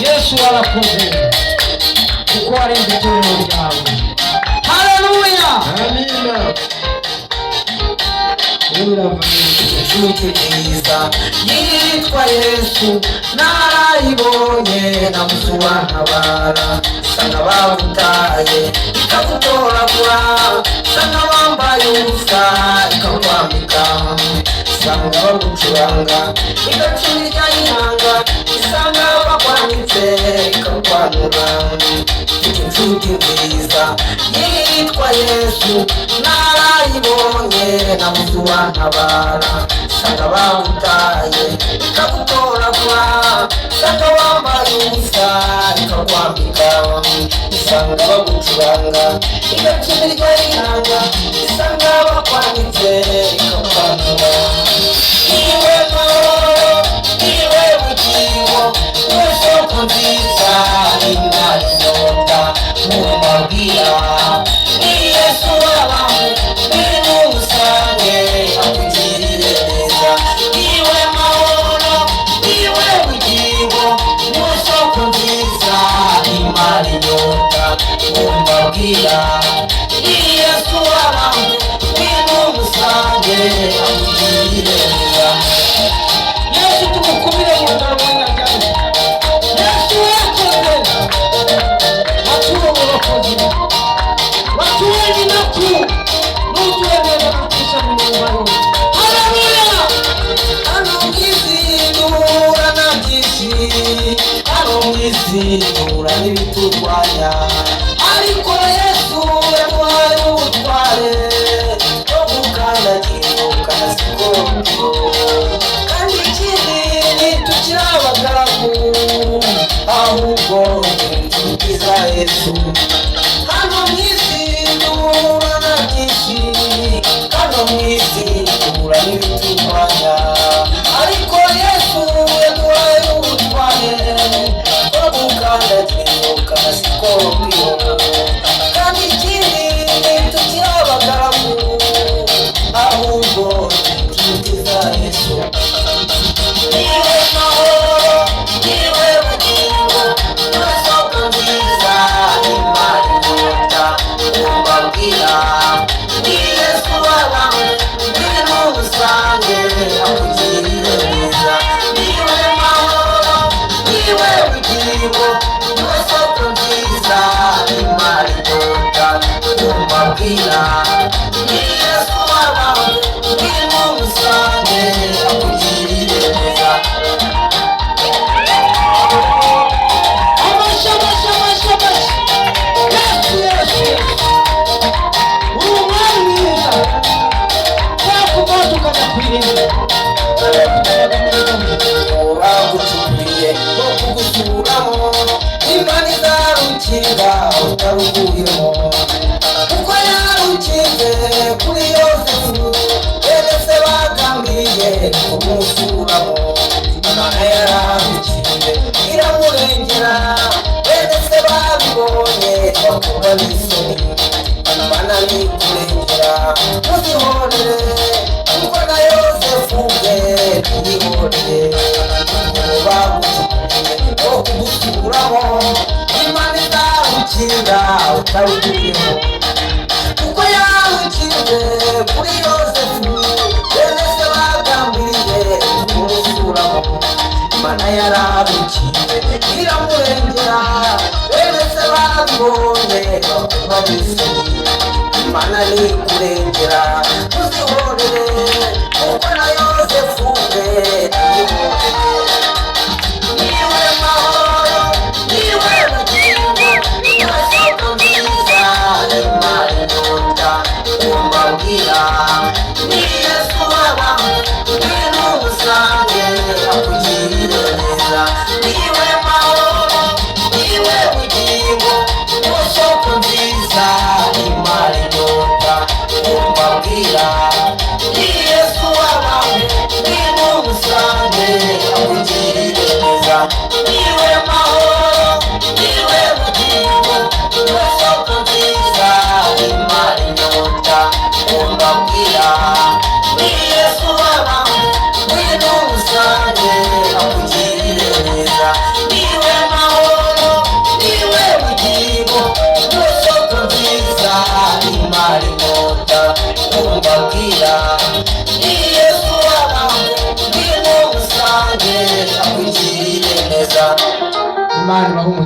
Yesu arakoze kuko warenze itorero ryawe. Haleluya, amina. Inshuti nziza yitwa Yesu narayibonye, namusobanura sanga bawutaye ikagutoragura, sanga bambaye ubusa ikakwambika, sanga bagucuranga igacumirya inanga, isanga bakwanitse ikakwanura. Inshuti nziza yitwa Yesu narayibonye, namusobanura sanga bawutaye ikagutoragura, sanga wambaye ubusa ikakwambika, isanga bagucuranga igacumirya inanga, isanga bakwanitse ikakwanura. Iwe mahoro, iwe bugingo, iwe soko nziza inariyota mumabwira, ni Yesu wabaho biri musange akugirire neza. Iwe mahoro, iwe bugingo, iwe soko nziza inariyota mumabwira, ni Yesu wabaho biri musange akugirire neza. Yesu tumukumire mu ndabona cyane. Yesu yakoze watuwe murokozi, watuwe nyinaku n'utuwe neza kutisha mu nyumba. Haleluya. Hano mwizindura na byinshi, hano mwizindura n'ibiturwanya, ariko Yesu yamuhaye ubutware bwo gukandagira ukanasikondo, kandi ikindi ntitukiri abagaragu ahubwo inshuti za Yesu. Hano mwizindura na byinshi, hano mwizindura n'ibiturwanya, ariko Yesu yaduhaye ubutware bwo gukandagira ukanasikondo, kandi ikindi ntitukiri abagaragu ahubwo inshuti za Yesu. Iwe mahoro, iwe bugingo, iwe soko nziza inariyota mumabwira, ni Yesu wabaho biri musange akugirire neza. Iwe mahoro, iwe bugingo, iwe soko nziza inariyota mumabwira, ni Yesu wabaho biri musange akugirire neza. Amasha, amasha, amasha, amasha. Yesu, Yesu, Yesu. Umwami mwiza. Twakuba tukajya kwirinda. Bagucukuriye no kugusuramo, Imana izarukinga utaruguyemo, kuko yarukinze kuri Yosefu, bene se bagambiriye kumusuramo, Imana yararukinze iramurengera, bene se babibonye bakuba n'isoni. Imana ni kurengera muzihorere, kuko na Yosefu bwe ntiyihorere, bagucukuriye no kugusuramo, Imana izarukinga utaruguyemo, kuko yarukinze kuri Yosefu, bene se bagambiriye kumusuramo, Imana yararukinze iramurengera, bene se babibonye bakuba n'isoni. Imana ni kurengera muzihorere, kuko na Yosefu bwe ntiyihorere. Iwe mahoro, iwe bugingo, iwe soko nziza inariyota mumabwira, ni Yesu wabaho biri musange akugirire neza. Iwe mahoro, iwe bugingo, iwe soko nziza inariyota mumabwira, ni Yesu wabaho mbabwira ni Yesu w'abantu ngwino musange akugirire neza. Imana ibahe